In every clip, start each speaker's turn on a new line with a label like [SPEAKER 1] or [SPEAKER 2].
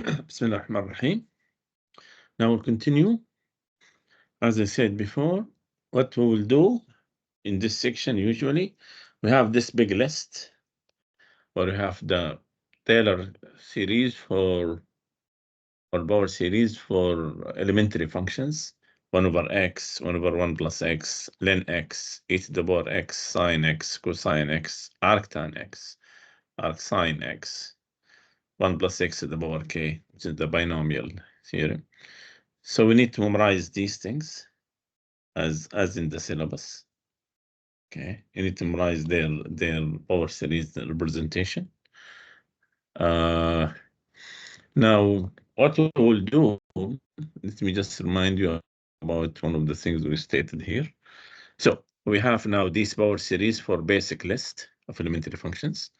[SPEAKER 1] Bismillah ar-Rahman ar-Rahim. Now we'll continue. As I said before, what we will do in this section, usually, we have this big list, or we have the Taylor series or power series for elementary functions. 1 over x, 1 over 1 plus x, ln x, e to the power x, sine x, cosine x, arctan x, arcsine x, 1 plus x to the power k, which is the binomial theorem. So we need to memorize these things as in the syllabus. Okay, you need to memorize their power series representation. Now, what we will do, let me just remind you about one of the things we stated here. So we have now this power series for basic list of elementary functions.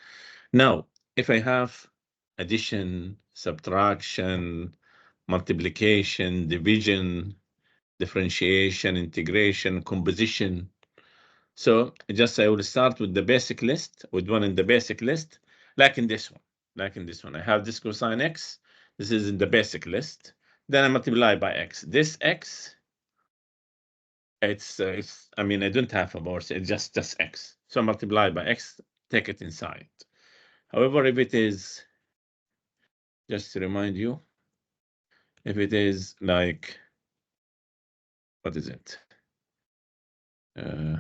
[SPEAKER 1] Now, if I have addition, subtraction, multiplication, division, differentiation, integration, composition. So just I will start with the basic list, with one in the basic list, like in this one. I have this cosine x. This is in the basic list. Then I multiply by x. This x, it's I mean, I don't have a power, it's just x. So I multiply by x, take it inside. However, if it is, just to remind you, if it is like, what is it? Yeah.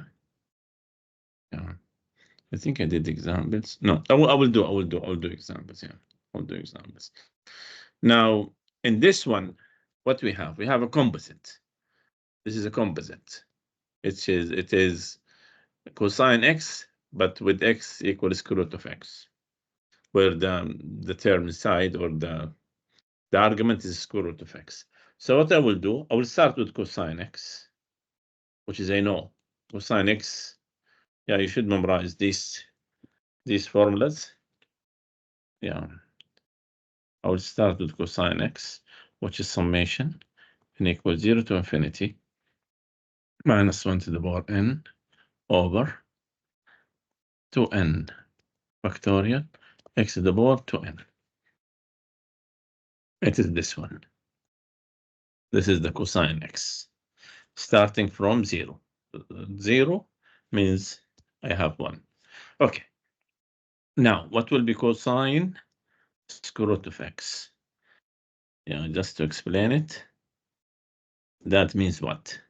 [SPEAKER 1] I think I did examples. No, I will do examples. Yeah, I'll do examples. Now, in this one, what we have a composite. This is a composite. It is cosine x, but with x equals square root of x, where the term inside or the argument is square root of x. So what I will do, I will start with cosine x, which is I know cosine x. Yeah, you should memorize these formulas. Yeah. I will start with cosine x, which is summation, n equals 0 to infinity, minus 1 to the power n over 2n factorial x to the power 2n. It is this one. This is the cosine x, starting from 0. 0 means I have 1. Okay. Now, what will be cosine square root of x? Yeah, just to explain it, that means what?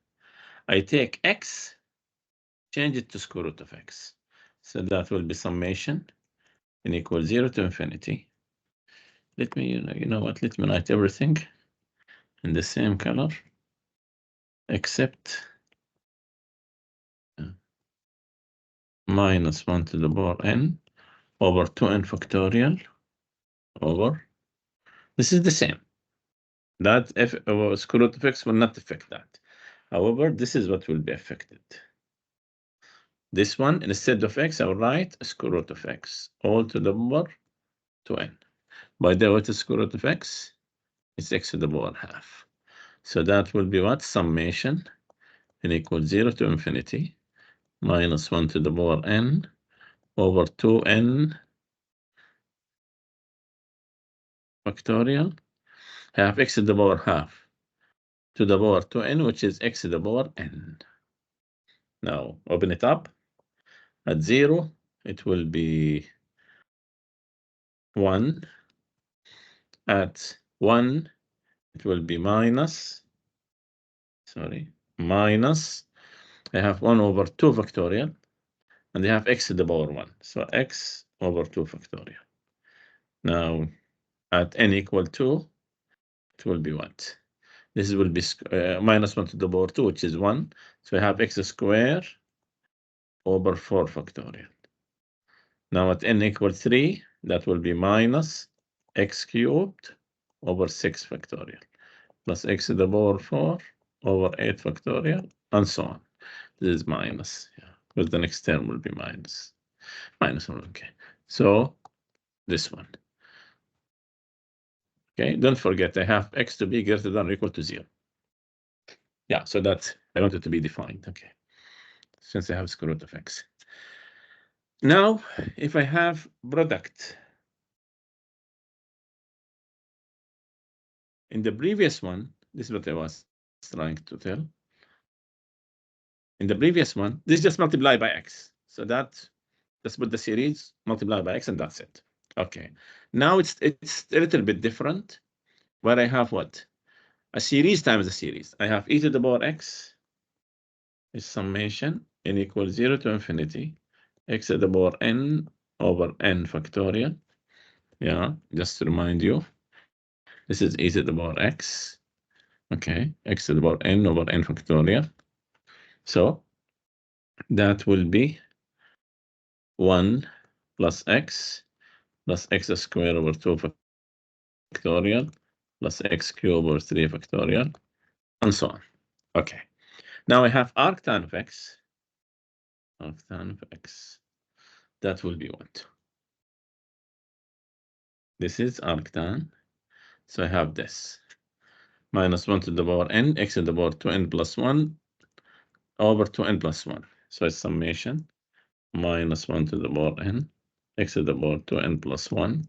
[SPEAKER 1] I take x, change it to square root of x. So that will be summation n equals 0 to infinity. Let me, you know what? Let me write everything in the same color, except minus 1 to the power n over 2n factorial over. This is the same. That square root of x will not affect that. However, this is what will be affected. This one, instead of x, I will write square root of x all to the power 2n. By the way, what is square root of x? It's x to the power half. So that will be what? Summation n equals 0 to infinity minus 1 to the power n over 2n factorial. Have x to the power half to the power 2n, which is x to the power n. Now open it up. At 0, it will be 1. At 1, it will be minus. Minus. I have 1 over 2 factorial, and I have x to the power 1. So x over 2 factorial. Now, at n equal 2, it will be what? This will be minus 1 to the power 2, which is 1. So I have x squared over 4 factorial. Now at n equal 3, that will be minus x cubed over 6 factorial, plus x to the power 4 over 8 factorial, and so on. This is minus, yeah, because the next term will be minus. Minus 1, okay. So this one. Okay, don't forget I have x to be greater than or equal to 0. Yeah, so that I want it to be defined, okay, since I have square root of x. Now, if I have product in the previous one, this is what I was trying to tell. In the previous one, this just multiply by x. So that, let's put the series, multiply by x, and that's it. Okay. Now it's a little bit different, where I have what? A series times a series. I have e to the power x is summation n equals 0 to infinity, x to the power n over n factorial. Yeah, just to remind you, this is e to the power x. Okay, x to the power n over n factorial. So that will be 1 plus x squared over 2 factorial plus x cubed over 3 factorial, and so on. Okay. Now I have arctan of x. Arctan of x. That will be what? This is arctan. So I have this. Minus 1 to the power n, x to the power 2n plus 1 over 2n plus 1. So it's summation. Minus 1 to the power n, x to the power 2n plus 1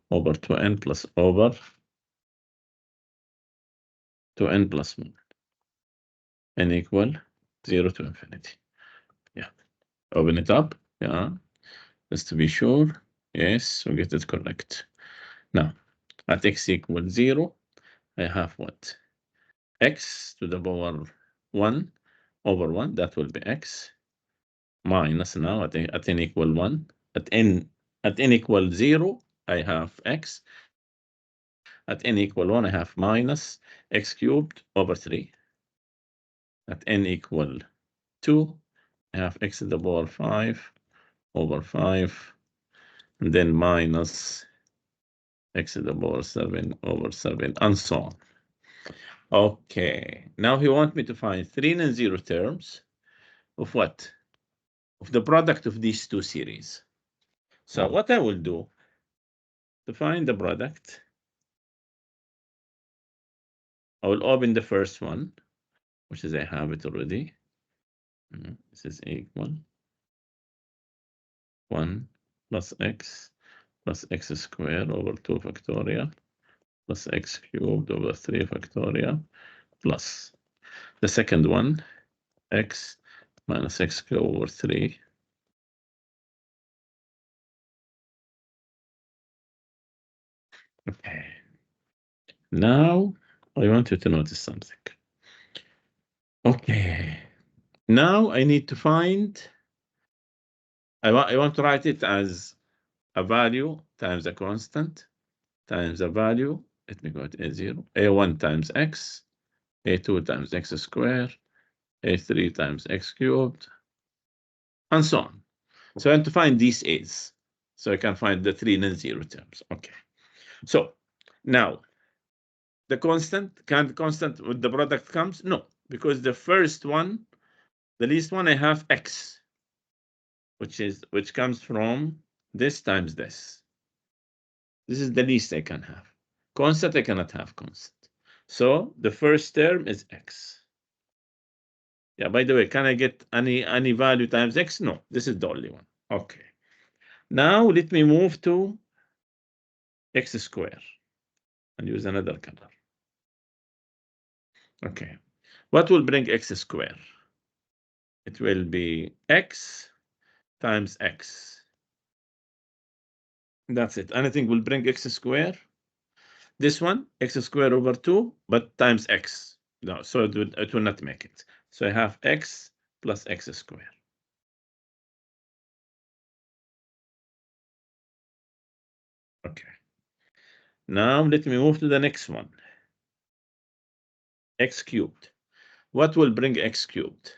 [SPEAKER 1] over 2n plus over 2n plus 1. N equal 0 to infinity. Yeah. Open it up. Yeah. Just to be sure. Yes, we get it correct. Now, at x equals 0, I have what? X to the power 1 over 1, that will be x, minus now at n equal 1. At n equal 0, I have x. At n equal 1, I have minus x cubed over 3. At n equal 2, I have x to the power 5 over 5, and then minus x to the power 7 over 7, and so on. Okay, now he wants me to find 3 non-zero terms of what? Of the product of these two series. So what I will do to find the product, I will open the first one, which is I have it already. This is equal 1 plus x squared over 2 factorial plus x cubed over 3 factorial plus the second one, x minus x cubed over 3. Okay. Now I want you to notice something. Okay. Now I need to find, I want to write it as a value times a constant times a value. Let me go to A0. A1 times x, A2 times x squared, A3 times x cubed, and so on. So I want to find these a's. So I can find the 3 non-zero terms. Okay. So now the constant, can the constant with the product comes? No, because the first one, the least one, I have x, which comes from this times this. This is the least I can have. Constant, I cannot have constant. So the first term is x. Yeah, by the way, can I get any value times x? No, this is the only one. Okay. Now let me move to x squared and use another color. Okay. What will bring x squared? It will be x times x. That's it. Anything will bring x squared. This one, x squared over 2, but times x. No, so it will not make it. So I have x plus x squared. Okay. Now let me move to the next one. X cubed. What will bring x cubed?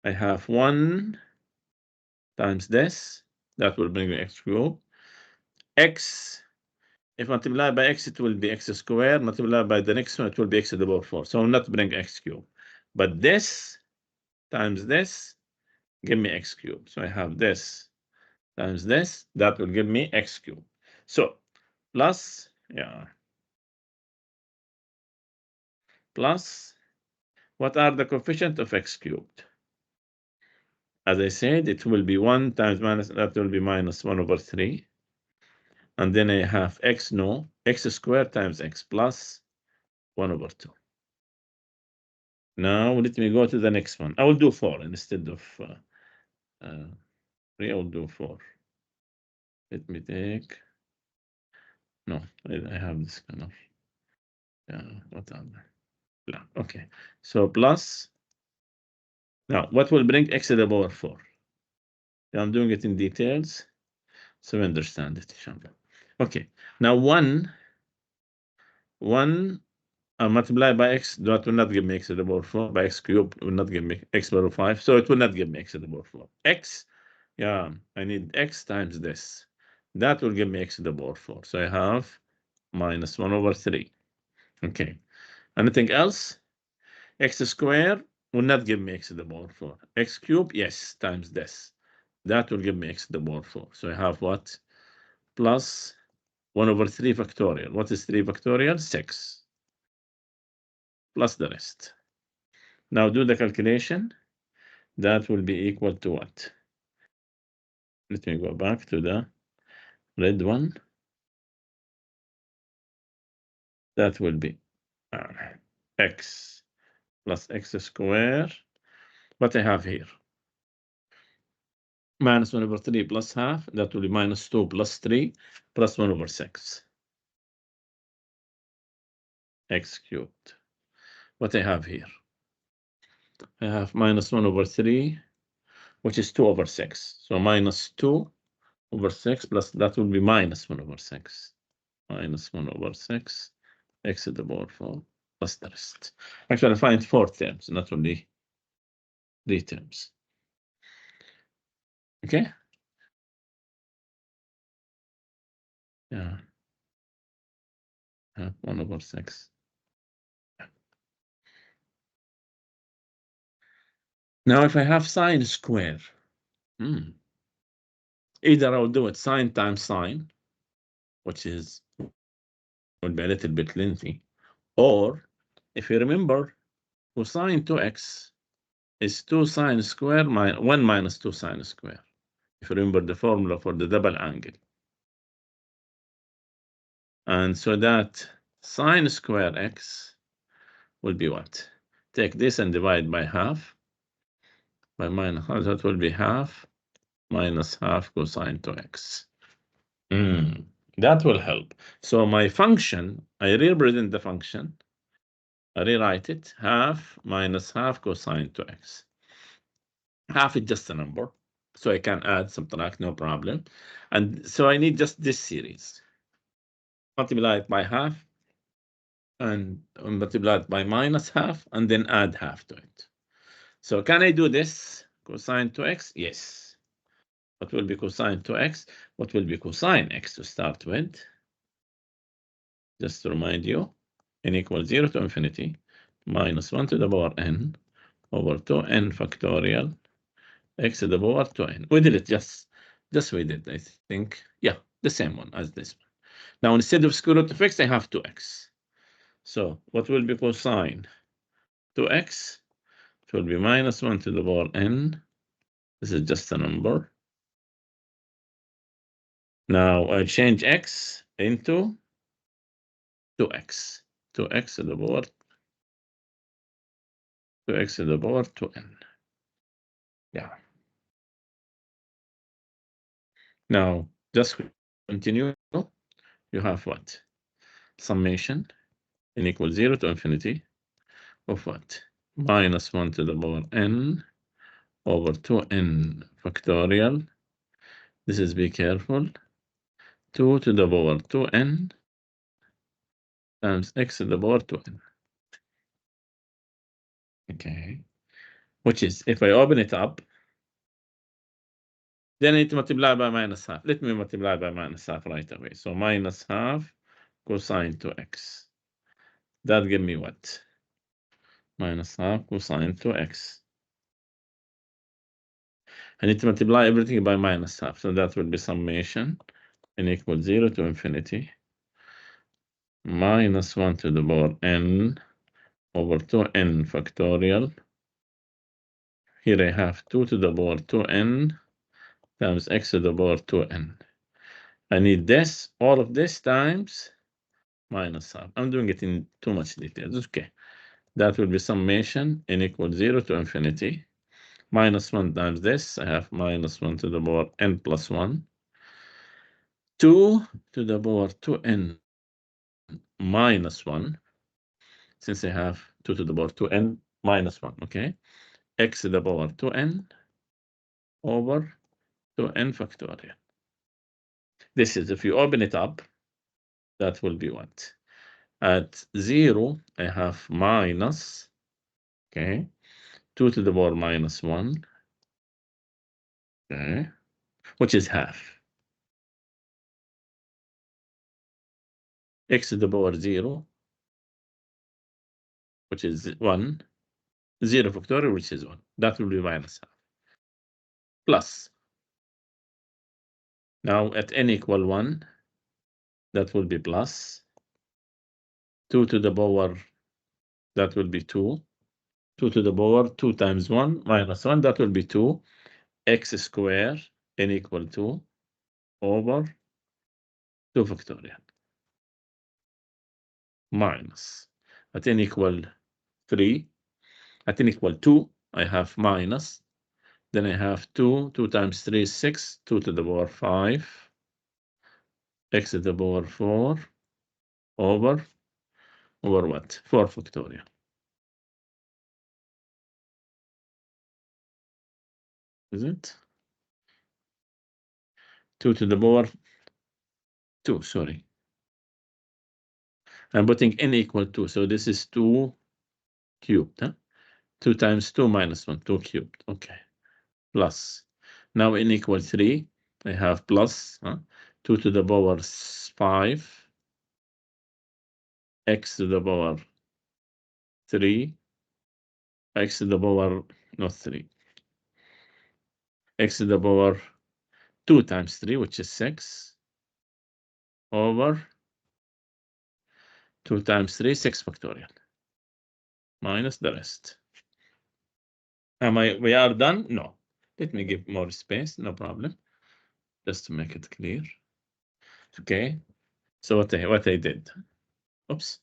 [SPEAKER 1] I have 1 times this. That will bring me x cubed. X, if multiplied by x, it will be x squared. Multiplied by the next one, it will be x to the power 4. So I will not bring x cubed. But this times this, give me x cubed. So I have this times this, that will give me x cubed. So plus, yeah, plus, what are the coefficients of x cubed? As I said, it will be 1 times minus, that will be minus 1 over 3. And then I have x, no, x squared times x plus 1 over 2. Now let me go to the next one. I will do 4 instead of 3. I will do 4. Let me take. No, I have this kind of. What are they? Okay. So plus. Now, what will bring x to the power 4? I'm doing it in details, so we understand it. Okay. Now 1 multiplied by x, that will not give me x to the power 4. By x cubed will not give me x to the power 5. So it will not give me x to the power 4. X, I need x times this. That will give me x to the power 4. So I have minus 1 over 3. Okay. Anything else? X squared will not give me x to the power 4. X cubed, yes, times this. That will give me x to the power 4. So I have what? Plus 1 over 3 factorial. What is 3 factorial? 6. Plus the rest. Now do the calculation. That will be equal to what? Let me go back to the red one. That will be x plus x squared. What I have here? Minus 1 over 3 plus half. That will be minus 2 plus 3 plus 1 over 6. X cubed. What I have here? I have minus 1 over 3, which is 2 over 6. So minus 2 over 6 plus that will be minus 1 over 6. Minus 1 over 6, x to the power 4 plus the rest. Actually, I find 4 terms, not only 3 terms. Okay? Yeah. 1 over 6. Now, if I have sine square, either I'll do it sine times sine, which will be a little bit lengthy, or if you remember, cosine 2x is 2 sine square minus 1 minus 2 sine square. If you remember the formula for the double angle. And so that sine square x will be what? Take this and divide by half. By minus half, that will be half minus half cosine 2x. That will help. So my function, I represent the function. I rewrite it, half minus half cosine 2x. Half is just a number, so I can add, subtract, no problem. And so I need just this series. Multiply it by half, and multiply it by minus half, and then add half to it. So can I do this? Cosine 2x? Yes. What will be cosine 2x? What will be cosine x to start with? Just to remind you, n equals 0 to infinity, minus 1 to the power n over 2n factorial x to the power 2n. We did it just we did, I think. Yeah, the same one as this one. Now, instead of square root of x, I have 2x. So what will be cosine 2x? It will be minus 1 to the power n. This is just a number. Now I change x into 2x. 2x to the power 2x to the power 2n. Yeah. Now just continue. You have what? Summation n equals 0 to infinity of what? Minus 1 to the power n over 2n factorial. This is, be careful, 2 to the power 2n times x to the power 2n. Okay. Which is, if I open it up, then I need to multiply by minus half. Let me multiply by minus half right away. So minus half cosine 2x. That give me what? Minus half cosine 2x. I need to multiply everything by minus half. So that will be summation n equals 0 to infinity. Minus 1 to the power n over 2n factorial. Here I have 2 to the power 2n times x to the power 2n. I need this, all of this times minus half. I'm doing it in too much detail. Okay. That will be summation n equals 0 to infinity. Minus 1 times this, I have minus 1 to the power n plus 1. 2 to the power 2n minus 1. Since I have 2 to the power 2n minus 1, okay? X to the power 2n over 2n factorial. This is, if you open it up, that will be what? At 0, I have minus, okay, 2 to the power minus 1, okay, which is half. X to the power 0, which is 1, 0 factorial, which is 1. That will be minus half. Plus. Now at n equal 1, that will be plus. 2 to the power, that will be 2. 2 to the power 2 times 1 minus 1, that will be 2. X square n equal 2 over 2 factorial. Minus. At n equal 3, at n equal 2, I have minus. Then I have 2. 2 times 3 is 6. 2 to the power 5. X to the power 4 over what? 4 factorial. Is it? 2 to the power 2, sorry. I'm putting n equal 2, so this is 2 cubed. Huh? 2 times 2 minus 1, 2 cubed. Okay. Plus. Now n equal 3, I have plus 2 to the power 5, x to the power 3, x to the power, not 3, x to the power 2 times 3, which is 6, over 2 times 3, 6 factorial, minus the rest. We are done? No. Let me give more space, no problem. Just to make it clear. Okay. So what I did. Oops.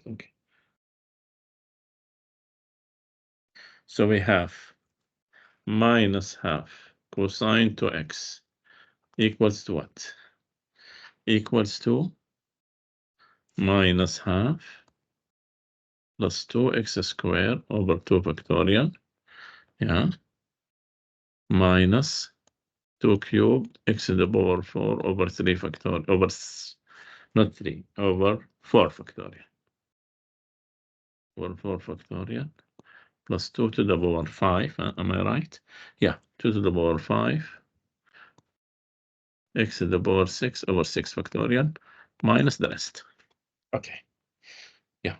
[SPEAKER 1] Okay. So we have minus half cosine to x equals to what? Equals to minus half plus 2x squared over 2 factorial. Yeah. Minus 2 cubed x to the power 4 over 3 factorial. Over, not 3, over 4 factorial. Over 4 factorial. Plus 2 to the power 5. Am I right? Yeah. 2 to the power 5. X to the power 6 over 6 factorial minus the rest. Okay. Yeah.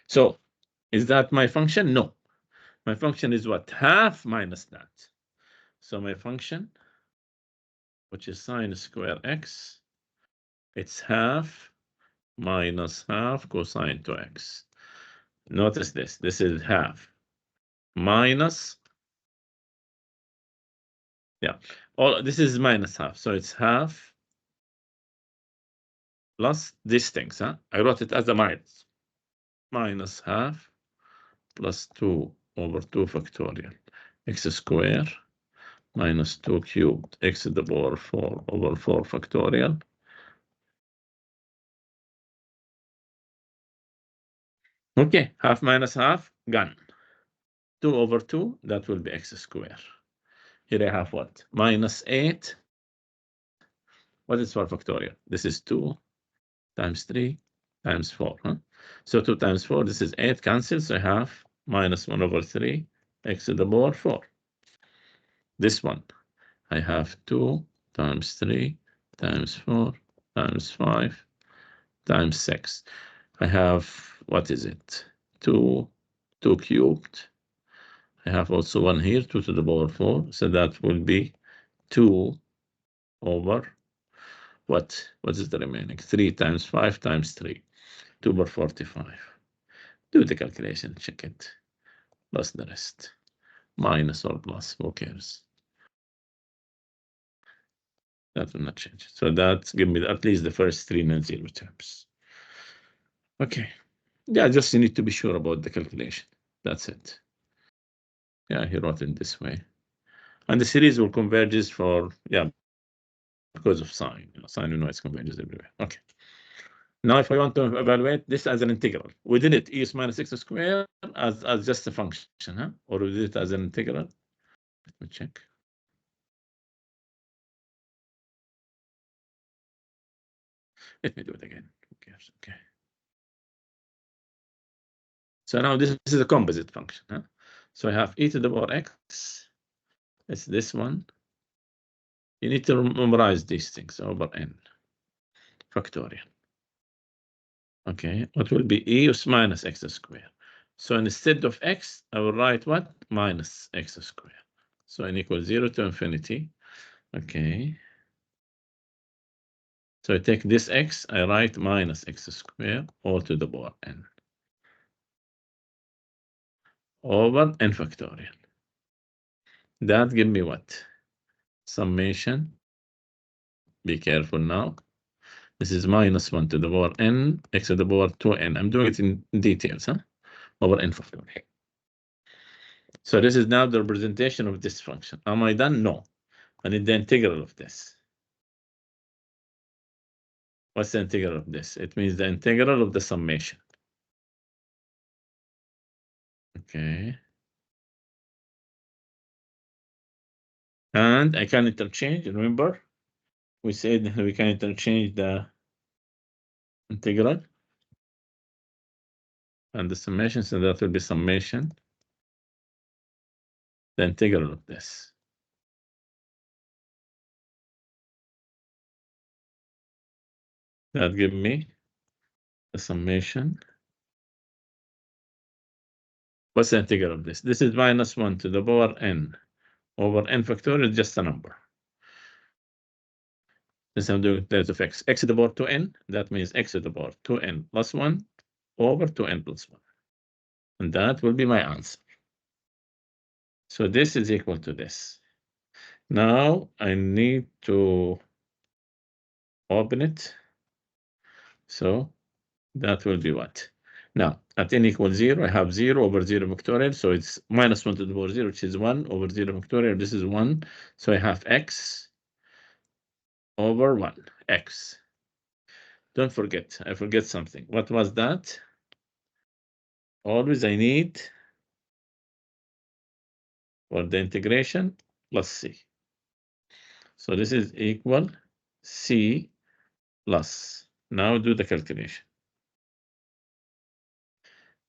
[SPEAKER 1] So is that my function? No. My function is what? Half minus that. So my function, which is sine square x, it's half minus half cosine to x. Notice this. This is half minus. Yeah. This is minus half. So it's half plus these things. I wrote it as a minus. Minus half plus 2 over 2 factorial x square minus 2 cubed x to the power 4 over 4 factorial. Okay, half minus half, gone. 2 over 2, that will be x square. Here I have what? Minus 8. What is 4 factorial? This is 2 times 3 times 4. So 2 times 4, this is 8, cancels. So I have minus 1 over 3 x to the power 4. This one, I have 2 times 3 times 4 times 5 times 6. I have, what is it? 2 cubed. I have also one here, 2 to the power 4. So that will be 2 over what? What is the remaining? 3 times 5 times 3. 2 over 45. Do the calculation, check it. Plus the rest. Minus or plus, who cares? That will not change. So that give me at least the first three non-zero terms. Okay. Yeah, just you need to be sure about the calculation. That's it. Yeah, he wrote it this way. And the series will converges for, yeah, because of sine. Sine, it converges everywhere. Okay. Now, if I want to evaluate this as an integral, we did it e minus x squared as just a function, huh? Or we did it as an integral. Let me check. Let me do it again. Who cares? Okay. So now this is a composite function, huh? So I have e to the power x. It's this one. You need to memorize these things over n factorial. Okay, what will be e minus x squared? So instead of x, I will write what? Minus x squared. So n equals 0 to infinity. Okay. So I take this x, I write minus x squared all to the power n over n factorial. That give me what? Summation. Be careful now. This is minus 1 to the power n, x to the power 2n. I'm doing it in details, huh? Over n factorial. So this is now the representation of this function. Am I done? No. I need the integral of this. What's the integral of this? It means the integral of the summation. Okay. And I can interchange, remember? We said we can interchange the integral and the summation, so that will be summation, the integral of this. That give me the summation. What's the integral of this? This is minus 1 to the power n over n factorial, just a number. Since I'm doing that of x to the power 2n, that means x to the power 2n plus 1 over 2n plus 1. And that will be my answer. So this is equal to this. Now I need to open it. So that will be what? Now, at n equals 0, I have 0 over 0 factorial. So it's minus 1 to the power 0, which is 1 over 0 factorial. This is 1. So I have x over 1, x. Don't forget, I forget something. What was that? Always I need for the integration plus c. So this is equal c plus. Now do the calculation.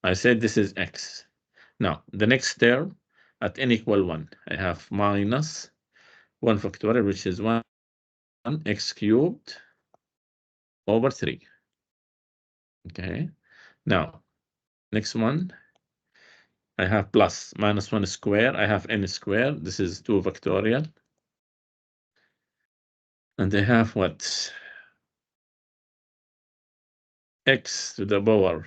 [SPEAKER 1] I said this is x. Now, the next term at n equal 1, I have minus 1 factorial, which is 1 x cubed over 3. Okay. Now, next one, I have plus minus 1 square. I have n squared. This is 2 factorial. And I have what? X to the power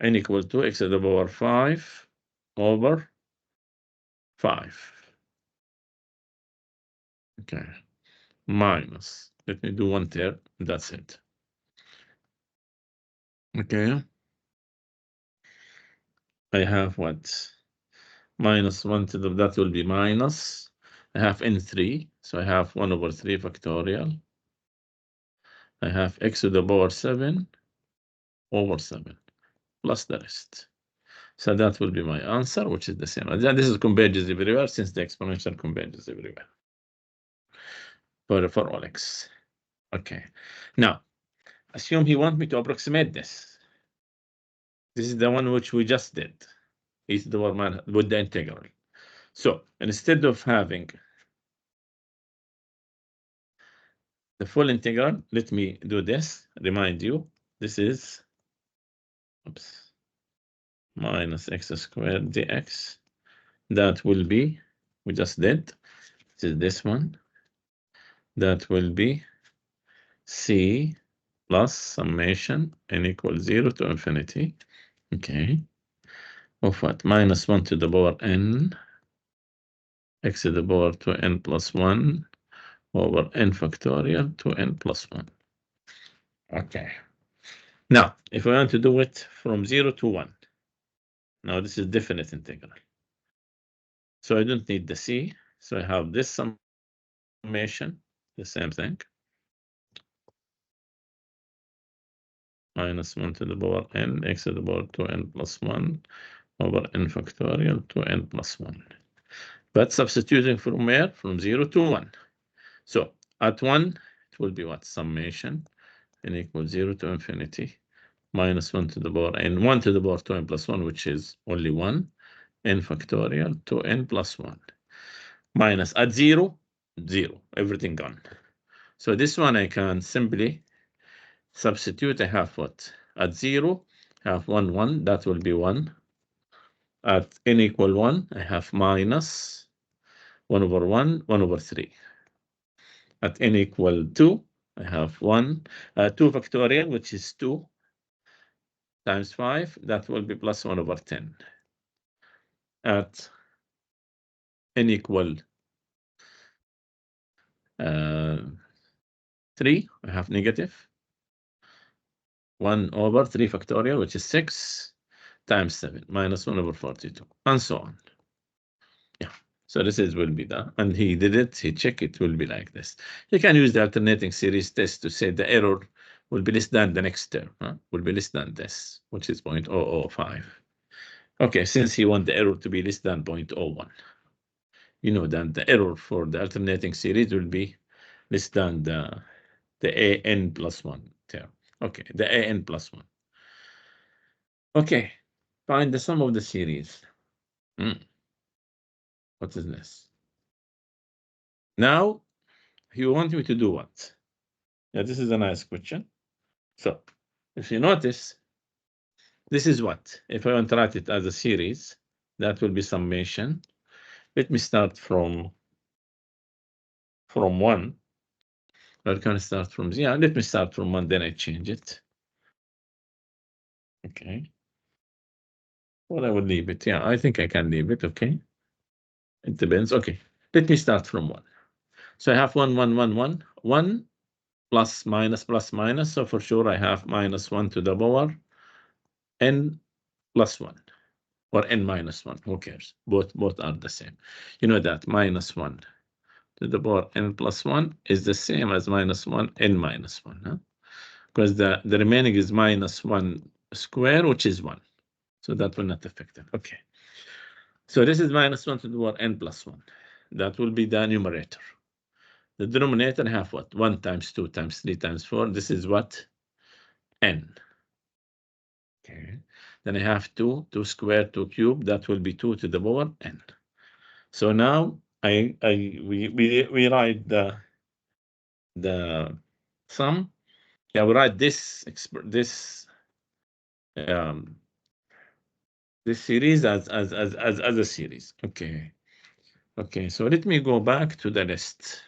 [SPEAKER 1] n equal to x to the power 5 over 5. Okay. Minus. Let me do 1/3. That's it. Okay. I have what? Minus 1 to the, that will be minus. I have n3, so I have 1 over 3 factorial. I have x to the power 7 over 7 plus the rest. So that will be my answer, which is the same. And this is converges everywhere since the exponential converges everywhere for all x. Okay. Now, assume he wants me to approximate this. This is the one which we just did. Is the one with the integral. So instead of having the full integral, let me do this. Remind you, this is minus x squared dx. That will be, we just did, this is this one. That will be c plus summation n equals 0 to infinity. Okay. Of what? Minus 1 to the power n, x to the power 2n plus 1 over n factorial to n plus 1. Okay. Now, if we want to do it from 0 to 1, now this is definite integral. So I don't need the c. So I have this summation, the same thing. Minus 1 to the power n, x to the power 2n plus 1 over n factorial to n plus 1. But substituting from where? From 0 to 1. So at 1, it will be what? Summation n equals 0 to infinity minus 1 to the power n, 1 to the power 2n plus 1, which is only 1, n factorial to n plus 1. Minus at 0, 0, everything gone. So this one I can simply substitute. I have what? At 0, I have 1, 1, that will be 1. At n equal 1, I have minus 1 over 1, 1 over 3. At n equal 2, I have 2 factorial, which is 2 times 5, that will be plus 1 over 10. At n equal 3, I have negative 1 over 3 factorial, which is 6 times 7, minus 1 over 42, and so on. Yeah, so this will be that. And he did it, he checked it, will be like this. You can use the alternating series test to say the error will be less than the next term, will be less than this, which is 0.005. Okay, since he wants the error to be less than 0.01, you know that the error for the alternating series will be less than the an plus 1 term. Okay, the an plus 1. Okay, find the sum of the series. What is this? Now, you want me to do what? Yeah, this is a nice question. So, if you notice, this is what? If I want to write it as a series, that will be summation. Let me start from 1. Or can I start from 0? Yeah, let me start from 1, then I change it. Okay. Well, I will leave it. Yeah, I think I can leave it. Okay. It depends. Okay. Let me start from 1. So I have 1, 1, 1, 1. 1 plus minus plus minus. So for sure I have minus 1 to the power n plus 1 or n minus 1. Who cares? Both are the same. You know that minus 1 to the power n plus 1 is the same as minus 1 n minus 1. Huh? Because the remaining is minus 1 square, which is 1. So that will not affect it. Okay. So this is minus 1 to the power n plus 1. That will be the numerator. The denominator have what? 1 times 2 times 3 times 4. This is what? N. Okay. Then I have 2 squared, 2 cubed. That will be 2 to the power n. So now we write the sum. Yeah, we write this series as a series. Okay. Okay. So let me go back to the list.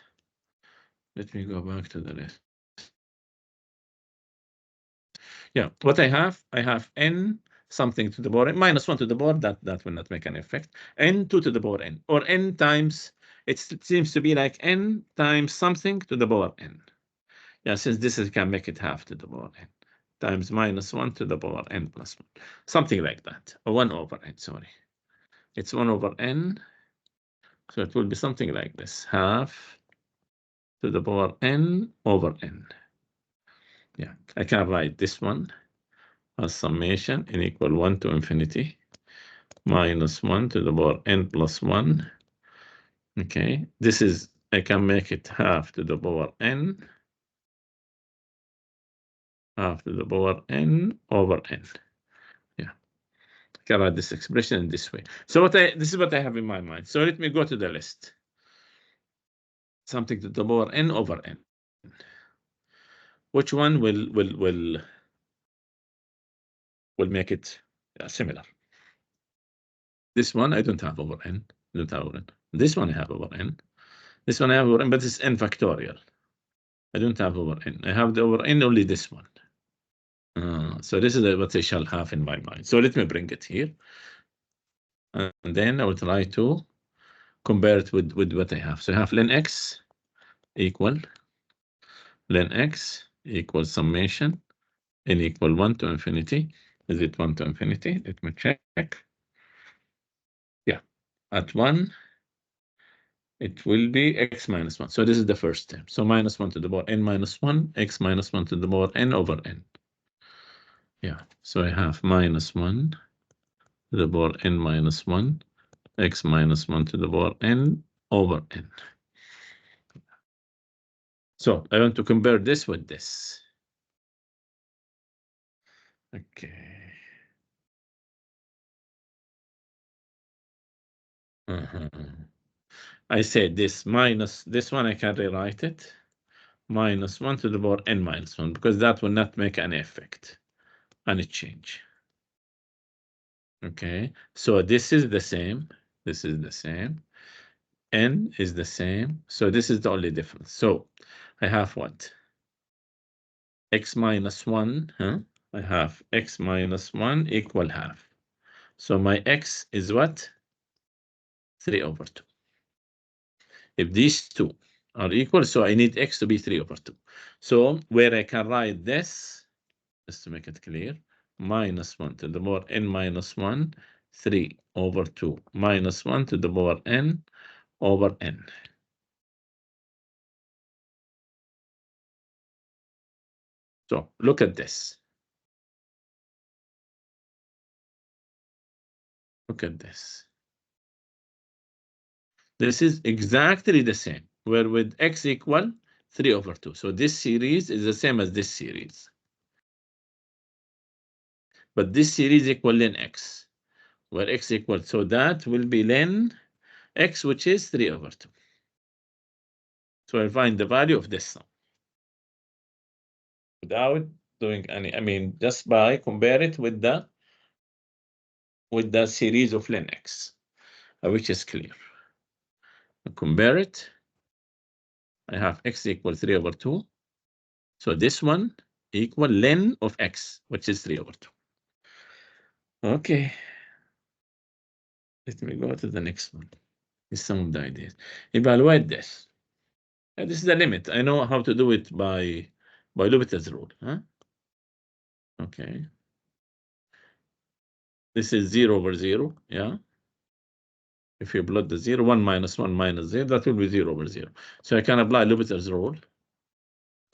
[SPEAKER 1] Let me go back to the list. Yeah, what I have n something to the power n minus 1 to the power, that will not make an effect. N 2 to the power n, or n times, it seems to be like n times something to the power n. Yeah, since this can make it half to the power n times minus 1 to the power n plus 1, something like that, or 1 over n, sorry. It's 1 over n, so it will be something like this, half to the power n over n. Yeah, I can write this one as summation n equal 1 to infinity minus 1 to the power n plus 1. Okay, this is, I can make it half to the power n, half to the power n over n. Yeah, I can write this expression in this way. So this is what I have in my mind. So let me go to the list. Something to the power n over n. Which one will make it similar? This one I don't have over n. I don't have over n. This one I have over n. This one I have over n, but it's n factorial. I don't have over n. I have the over n only this one. So this is what I shall have in my mind. So let me bring it here. And then I will try to compare it with what I have. So I have ln x equal len x equals summation n equal 1 to infinity. Is it 1 to infinity? Let me check. Yeah, at 1, it will be x minus 1. So this is the first term. So minus 1 to the power n minus 1, x minus 1 to the power n over n. Yeah, so I have minus 1 to the power n minus 1, x minus 1 to the power n over n. So I want to compare this with this. Okay. I said this minus this one, I can rewrite it. Minus 1 to the power n minus 1, because that will not make any effect, any change. Okay, so this is the same. This is the same. N is the same. So this is the only difference. So I have what? X minus 1. I have x minus 1 equal half. So my x is what? 3 over 2. If these two are equal, so I need x to be 3 over 2. So where I can write this, just to make it clear, minus 1 to the power n minus 1, 3 over 2 minus 1 to the power n over n. So look at this. Look at this. This is exactly the same, where with x equal 3 over 2. So this series is the same as this series. But this series equal len x, where x equal, so that will be len x, which is 3 over 2. So I find the value of this sum without doing any, I mean, just by compare it with the series of len x, which is clear. I compare it. I have x equal 3 over 2. So this one equal len of x, which is 3 over 2. Okay. Let me go to the next one. Is some of the ideas. Evaluate this. This is the limit. I know how to do it by L'Hopital's rule. Okay. This is 0 over 0. Yeah. If you plot the 0, 1 minus 1 minus 0, that will be 0 over 0. So I can apply L'Hopital's rule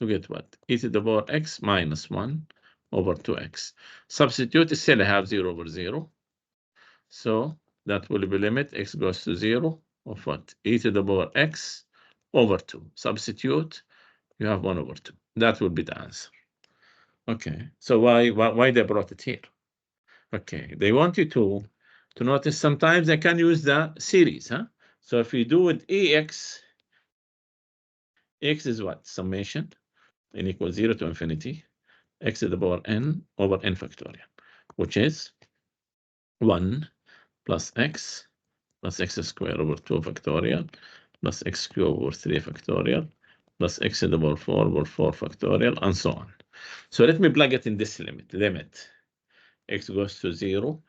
[SPEAKER 1] to get what? E to the power x minus 1 over 2x. Substitute, still I have 0 over 0. So that will be limit x goes to 0 of what? E to the power x over 2. Substitute, you have 1 over 2. That would be the answer. Okay, so why they brought it here? Okay, they want you to notice sometimes they can use the series. So if you do with x is what? Summation n equals 0 to infinity, x to the power n over n factorial, which is 1 plus x squared over 2 factorial plus x cubed over 3 factorial plus x to the power 4 over 4 factorial, and so on. So let me plug it in this limit. X goes to 0,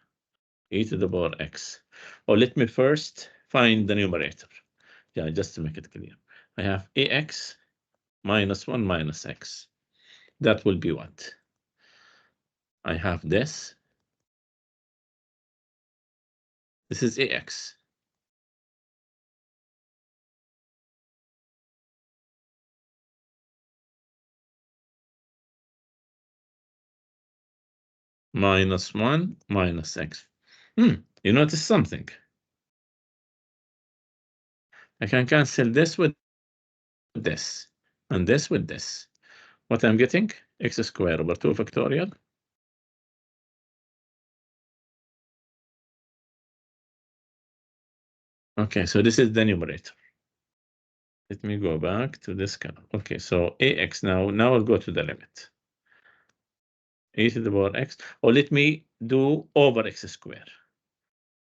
[SPEAKER 1] e to the power x. Or let me first find the numerator. Yeah, just to make it clear. I have ax minus 1 minus x. That will be what? I have this. This is ax. Minus 1 minus x. You notice something. I can cancel this with this, and this with this. What I'm getting? X squared over 2 factorial. Okay, so this is the numerator. Let me go back to this column. Okay, so ax now I'll go to the limit. E to the power x, or let me do over x squared.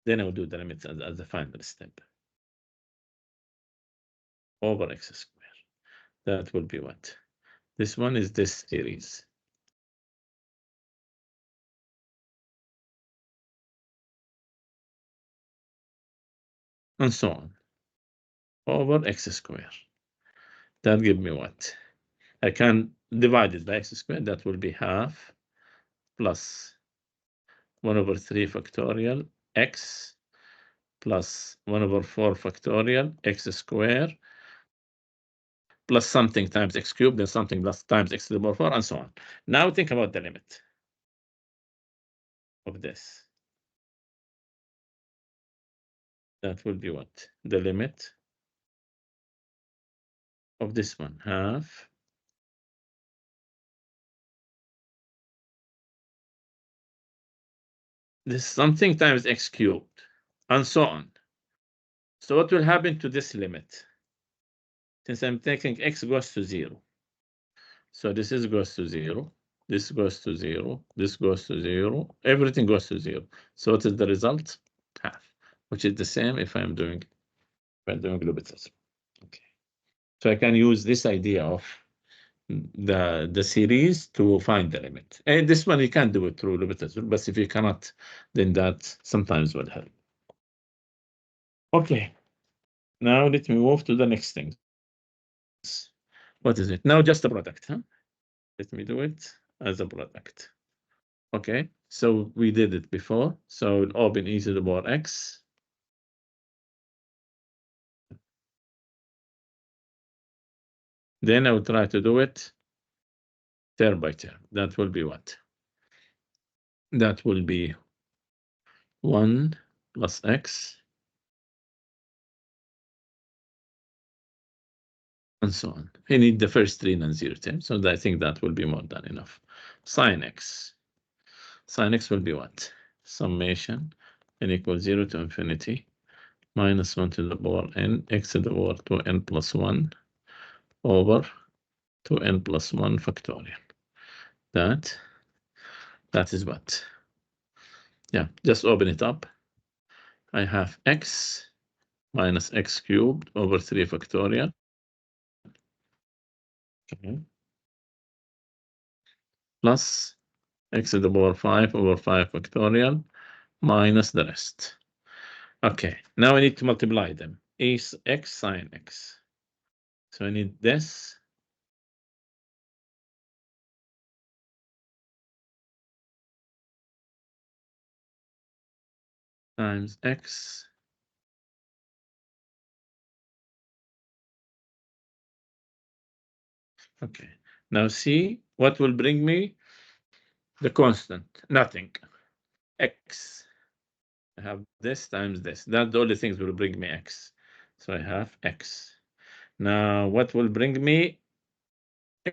[SPEAKER 1] Then I will do the limits as the final step. Over x squared. That will be what? This one is this series. And so on. Over x squared. That give me what? I can divide it by x squared. That will be half plus 1 over 3 factorial x plus 1 over 4 factorial x squared plus something times x cubed, then something plus times x to the power 4, and so on. Now think about the limit of this. That will be what? The limit of this one, half this something times x cubed, and so on. So what will happen to this limit? Since I'm taking x goes to 0. So this is goes to 0. This goes to 0. This goes to 0. Everything goes to 0. So what is the result? Half, which is the same if I'm doing L'Hopital. Okay. So I can use this idea of the series to find the limit. And this one you can do it through L'Hopital, but if you cannot, then that sometimes will help. Okay. Now let me move to the next thing. What is it? Now just a product, huh? Let me do it as a product. Okay, so we did it before. So open e to the power x. Then I will try to do it term by term. That will be what? That will be 1 plus x and so on. I need the first 3 non-zero terms, so I think that will be more than enough. Sine x. Sine x will be what? Summation n equals 0 to infinity minus 1 to the power n x to the power 2n plus 1 over 2n plus 1 factorial. That is what? Yeah, just open it up. I have x minus x cubed over 3 factorial. Okay. Plus x to the power 5 over 5 factorial minus the rest. Okay, now I need to multiply them. Is x sine x. So I need this times x okay. Now see what will bring me the constant. Nothing. X. I have this times this. That's the only things will bring me x. So I have x. Now what will bring me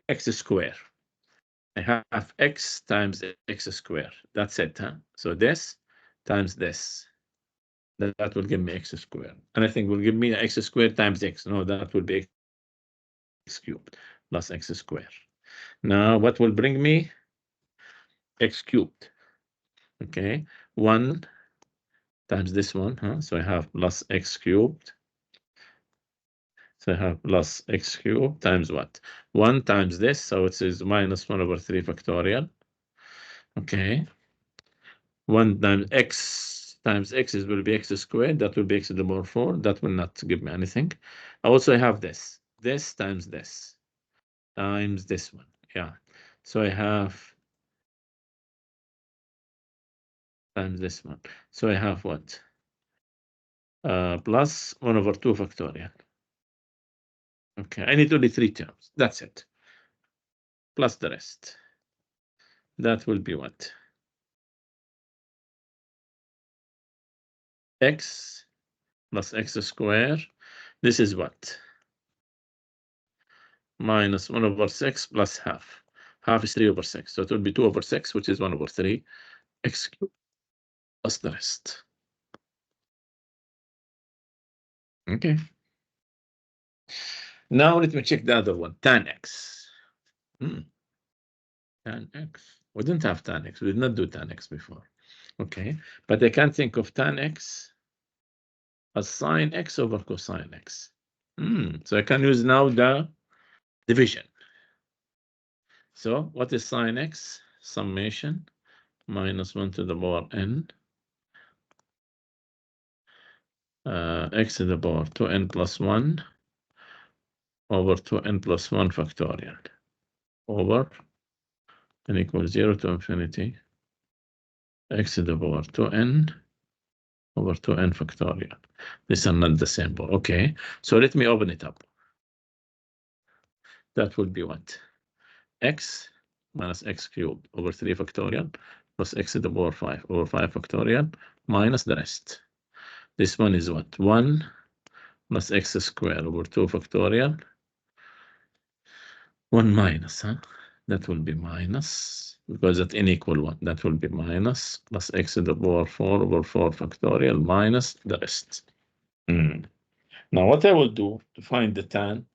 [SPEAKER 1] x squared? I have x times x squared. That's it, huh? So this times this. That will give me x squared. And I think will give me x squared times x. No, that will be x cubed plus x squared. Now what will bring me x cubed? Okay, 1 times this one, huh? So I have plus x cubed. So I have plus x cubed times what? 1 times this, so it is minus 1 over 3 factorial. Okay. 1 times x will be x squared. That will be x to the power 4. That will not give me anything. I also have this times this times this one. Yeah. So I have times this one. So I have what? Plus 1 over 2 factorial. Okay. I need only 3 terms. That's it. Plus the rest. That will be what? X plus x squared. This is what? Minus 1 over 6 plus half. Half is 3 over 6. So it will be 2 over 6, which is 1 over 3. X cubed plus the rest. Okay. Now let me check the other one. Tan x. Tan x. We didn't have tan x. We did not do tan x before. Okay. But I can think of tan x as sine x over cosine x. So I can use now the division. So what is sine x? Summation minus 1 to the power n x to the power 2n plus 1 over 2n plus 1 factorial over n equals 0 to infinity x to the power 2n over 2n factorial. These are not the same, but okay. So let me open it up. That would be what? X minus x cubed over 3 factorial plus x to the power 5 over 5 factorial minus the rest. This one is what? 1 plus x squared over 2 factorial. 1 minus, huh? That will be minus, because at n equal 1, that will be minus plus x to the power 4 over 4 factorial minus the rest. Now what I will do to find the tan,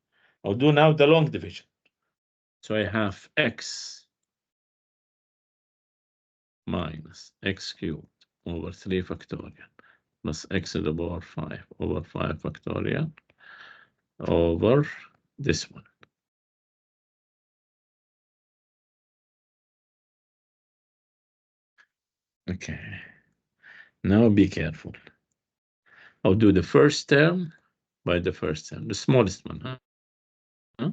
[SPEAKER 1] I'll do now the long division. So I have x minus x cubed over 3 factorial plus x to the power 5 over 5 factorial over this one. Okay, now be careful. I'll do the first term by the first term, the smallest one, huh?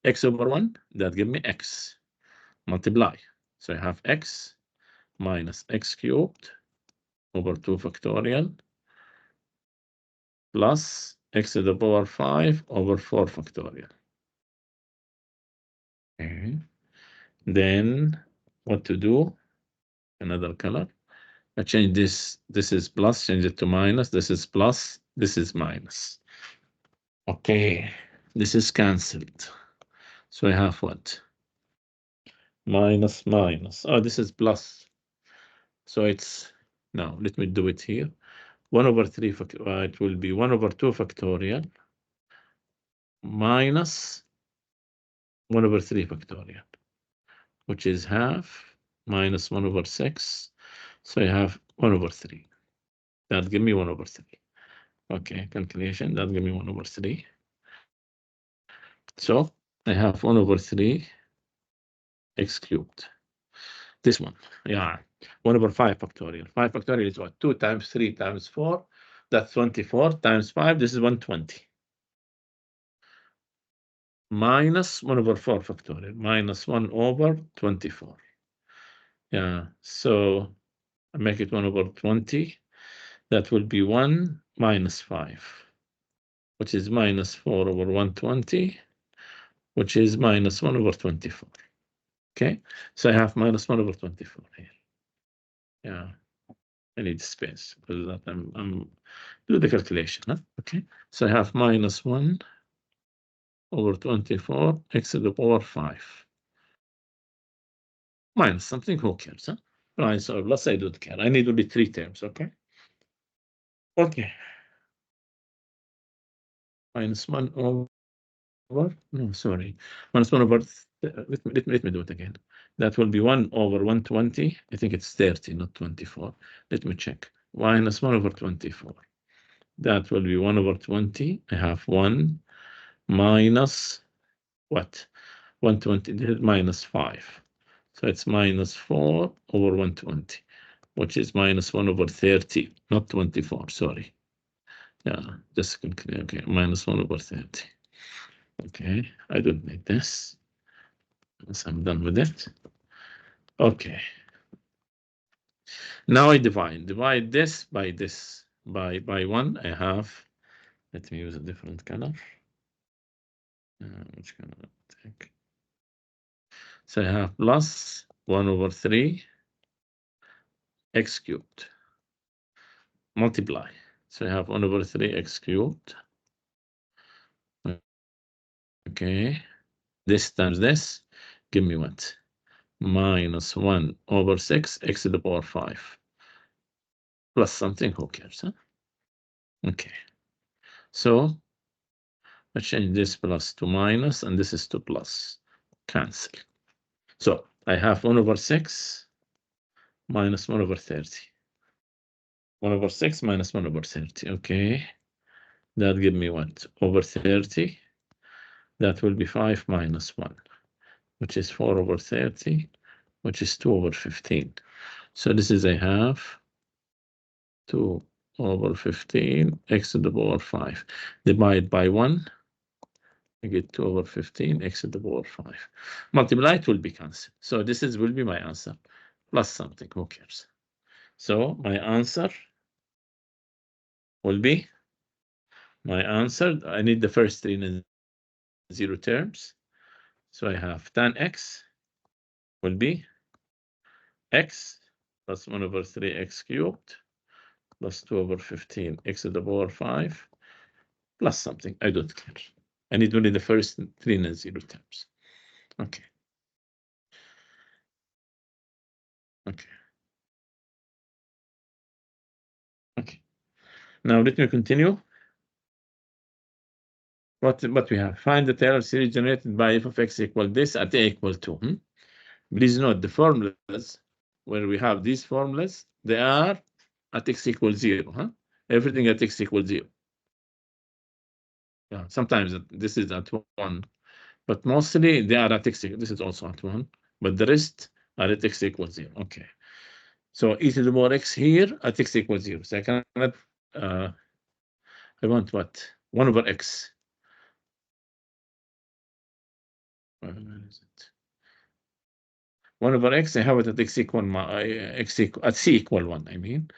[SPEAKER 1] X over 1, that give me x, multiply. So I have x minus x cubed over 2 factorial plus x to the power 5 over 4 factorial. Okay. Then what to do? Another color. I change this. This is plus, change it to minus. This is plus, this is minus. Okay, this is cancelled. So I have what? Minus, minus. Oh, this is plus. So it's, now let me do it here. 1 over 3, it will be 1 over 2 factorial minus 1 over 3 factorial, which is half minus 1 over 6. So I have 1 over 3. That give me 1 over 3. Okay, calculation, that give me 1 over 3. So I have 1 over 3 x cubed. This one, yeah, 1 over 5 factorial. 5 factorial is what? 2 times 3 times 4. That's 24 times 5. This is 120. Minus 1 over 4 factorial. Minus 1 over 24. Yeah, so I make it 1 over 20. That will be 1 minus 5, which is minus 4 over 120, which is minus 1 over 24. Okay, so I have minus 1 over 24 here. Yeah, I need space because that I'm do the calculation. Huh? Okay, so I have minus 1 over 24 x to the power 5 minus something. Who cares? Huh? Right, so let's say I don't care. I need only 3 terms. Okay. Okay. Minus 1 over. No, sorry. Minus 1 over. Let me do it again. That will be 1 over 120. I think it's 30, not 24. Let me check. Minus 1 over 24. That will be 1 over 20. I have 1 minus what? 120. This is minus 5. So it's minus 4 over 120, which is minus 1 over 30, not 24. Sorry. Yeah, just okay. Minus 1 over 30. Okay, I don't need this. Once I'm done with it. Okay. Now I divide this by this by 1. I have, let me use a different color. Which color I take? So I have plus 1 over 3 x cubed multiply. So I have 1 over 3 x cubed. Okay, this times this give me what? Minus 1 over 6 x to the power 5 plus something. Who cares? Huh? Okay, so I change this plus to minus, and this is to plus. Cancel. So I have 1 over 6 minus 1 over 30. 1 over 6 minus 1 over 30. Okay, that give me what? Over 30. That will be 5 minus 1, which is 4 over 30, which is 2 over 15. So this is I have 2 over 15 x to the power 5. Divide by 1. I get 2 over 15 x to the power 5. Multiply it will be cancelled. So this will be my answer. Plus something, who cares? So my answer will be, I need the first 3 non-zero terms. So I have tan x will be x plus 1 over 3x cubed plus 2 over 15 x to the power 5 plus something. I don't care. I need only the first 3 non-zero terms. Okay. Okay. Okay. Now let me continue. What we have? Find the Taylor series generated by f of x equal this at a equal 2. Please note the formulas where we have these formulas, they are at x equals 0. Everything at x equals 0. Yeah, sometimes this is at 1, but mostly they are at x equals. This is also at 1, but the rest are at x equals 0. Okay. So e to the power x here at x equals 0. So I cannot, I want what? 1 over x. Where is it? 1 over x, I have it at x equal, at c equal 1, I mean.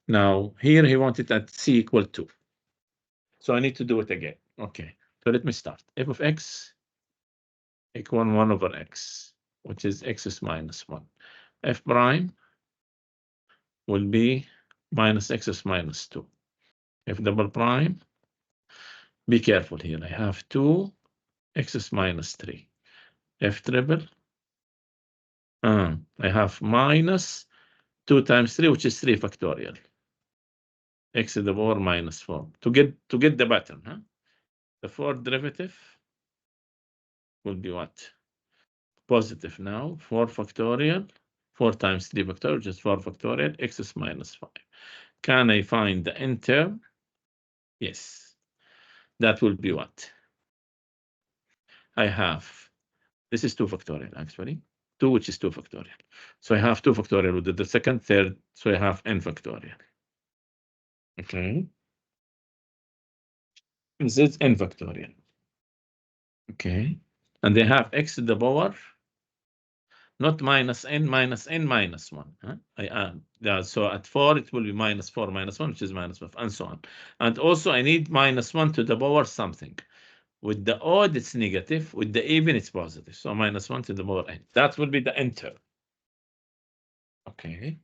[SPEAKER 1] Now, here he wanted at c equal 2. So I need to do it again. Okay, so let me start. F of x equal 1 over x, which is x is minus 1. F prime will be minus x is minus 2. F double prime, be careful here. I have 2, x is minus 3. F triple, I have minus 2 times 3, which is 3 factorial. X to the power minus 4. To get the pattern, the fourth derivative will be what? Positive now. 4 factorial. 4 times 3 factorial, which is 4 factorial. X is minus 5. Can I find the n term? Yes. That will be what? I have, this is 2 factorial actually. 2, which is 2 factorial. So I have 2 factorial with the second, third. So I have n factorial. Okay. This is n factorial. Okay. And they have x to the power, not minus n minus n minus 1. I add. Yeah, so at 4, it will be minus 4 minus 1, which is minus 5, and so on. And also, I need minus 1 to the power something. With the odd, it's negative. With the even, it's positive. So minus 1 to the power n. That will be the n term. Okay.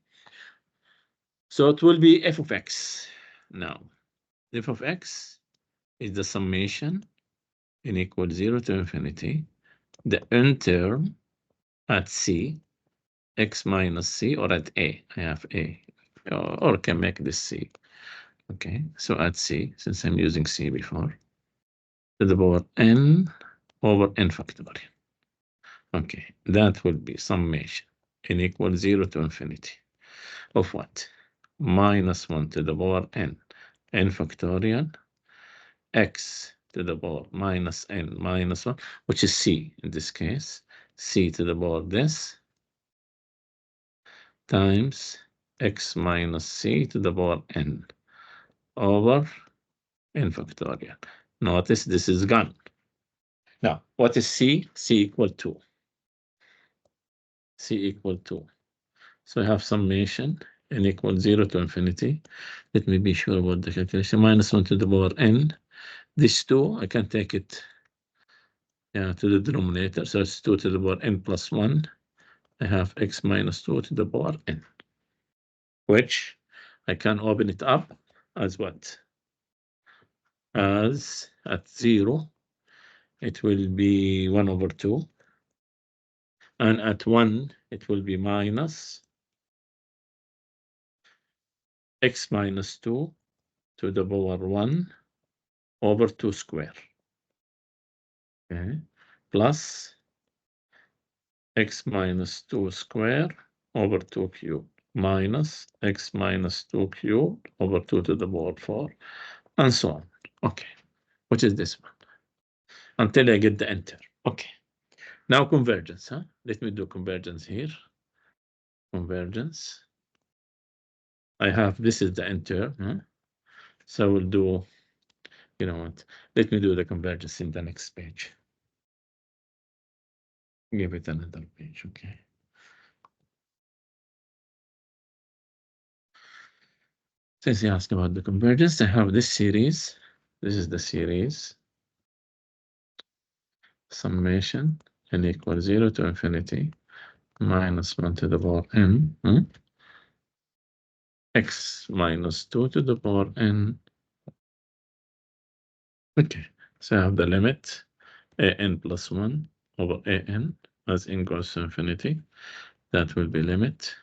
[SPEAKER 1] So it will be f of x. Now, f of x is the summation n equals 0 to infinity. The n term at c, x minus c, or at a. I have a, or can make this c. Okay, so at c, since I'm using c before, to the power n over n factorial. Okay, that will be summation n equals 0 to infinity of what? Minus 1 to the power n factorial, x to the power minus n minus 1, which is c in this case, c to the power this, times x minus c to the power n over n factorial. Notice this is gone. Now, what is c? c equal 2. c equal 2. So I have summation n equals 0 to infinity. Let me be sure about the calculation. Minus 1 to the power n. This 2, I can take it to the denominator. So it's 2 to the power n plus 1. I have x minus 2 to the power n, which I can open it up as what? As at 0, it will be 1 over 2. And at 1, it will be minus x minus 2 to the power 1 over 2 square. Okay. Plus x minus 2 square over 2 cubed minus x minus 2 cubed over 2 to the power 4, and so on. Okay, which is this one, until I get the enter. Okay, now convergence. Let me do convergence here. Convergence. I have, this is the enter. So we'll do You know what? Let me do the convergence in the next page. Give it another page, okay. Since you asked about the convergence, I have this series. This is the series. Summation n equals 0 to infinity minus 1 to the power n, x minus 2 to the power n. Okay, so I have the limit an plus 1 over an as n goes to infinity. That will be limit.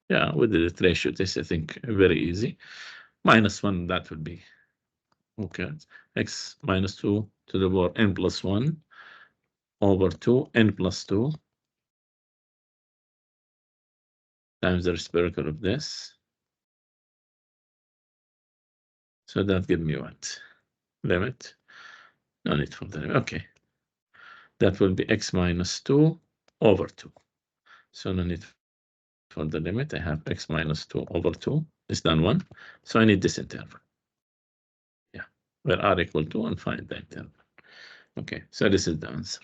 [SPEAKER 1] Yeah, with the ratio test, I think very easy. Minus 1, that would be, okay, x minus 2 to the power n plus 1 over 2 n plus 2 times the reciprocal of this. So that gives me what? Limit. No need for the limit. Okay. That will be x minus 2 over 2. So no need for the limit. I have x minus 2 over 2 is done 1. So I need this interval. Yeah, where r equal to and find the interval. Okay, so this is the answer.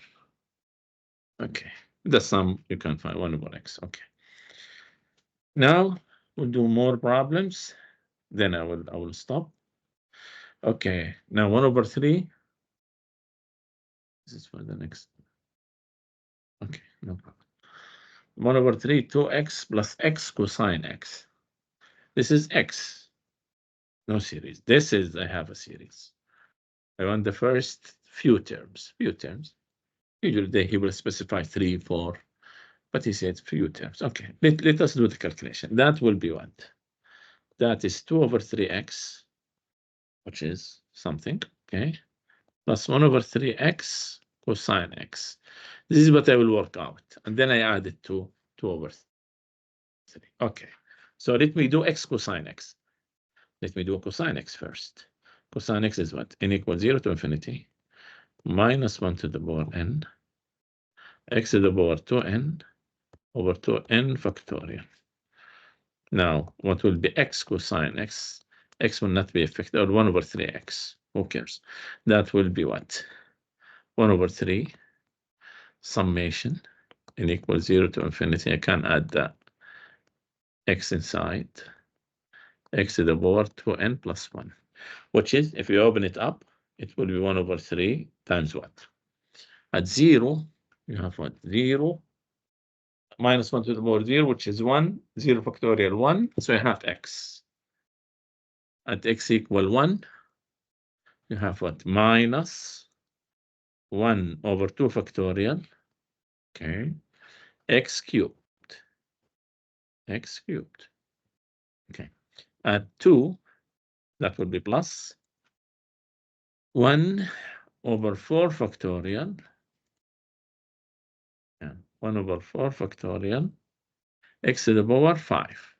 [SPEAKER 1] Okay, the sum you can find 1 over x. Okay. Now we'll do more problems. Then I will stop. Okay, now 1 over 3. This is for the next. Okay, no problem. 1 over 3, 2x plus x cosine x. This is x. No series. This is, I have a series. I want the first few terms. Usually he will specify 3, 4, but he said few terms. Okay, let us do the calculation. That will be what? That is 2 over 3x, which is something, okay, plus 1 over 3x cosine x. This is what I will work out. And then I add it to 2 over 3. Okay, so let me do x cosine x. Let me do cosine x first. Cosine x is what? N equals 0 to infinity minus 1 to the power n, x to the power 2n over 2n factorial. Now, what will be x cosine x? X will not be affected, or 1 over 3x. Who cares? That will be what? 1 over 3 summation n equals 0 to infinity. I can add the x inside. X to the power 2n plus 1, which is, if you open it up, it will be 1 over 3 times what? At 0, you have what? 0 minus 1 to the power 0, which is 1, 0 factorial 1. So you have x. At x equal 1, you have what? Minus 1 over 2 factorial, okay, x cubed. X cubed. Okay. At 2, that will be plus 1 over 4 factorial. Yeah, 1 over 4 factorial, x to the power 5.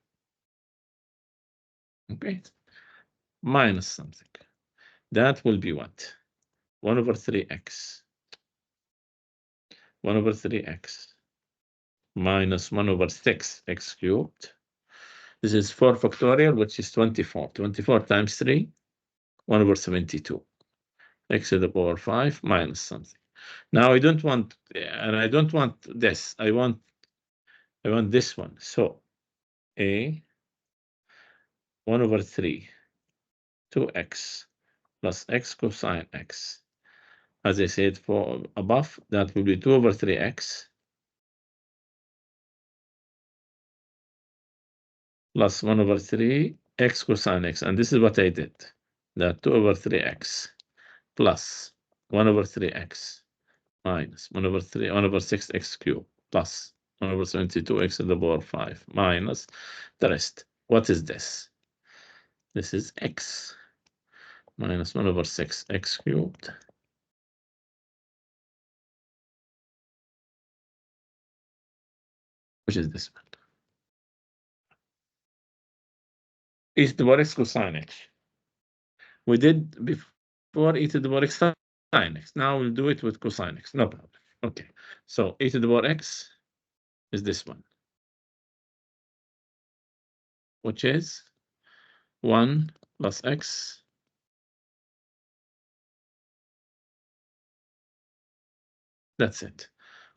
[SPEAKER 1] Okay. Minus something. That will be what? 1 over 3x. 1 over 3x minus 1 over 6x cubed. This is 4 factorial, which is 24. 24 times 3, 1 over 72. X to the power 5 minus something. Now I don't want, and I don't want this. I want this one. So a 1 over 3, 2x plus x cosine x. As I said for above, that will be 2 over 3x plus 1 over 3 x cosine x. And this is what I did. That 2 over 3x plus 1 over 3x minus 1 over 6x cubed plus 1 over 72x to the power 5 minus the rest. What is this? This is x minus 1 over 6x cubed. Which is this one? E to the power x cosine x. We did before e to the power x sine x. Now we'll do it with cosine x. No problem. Okay. So e to the power x is this one, which is 1 plus x That's it.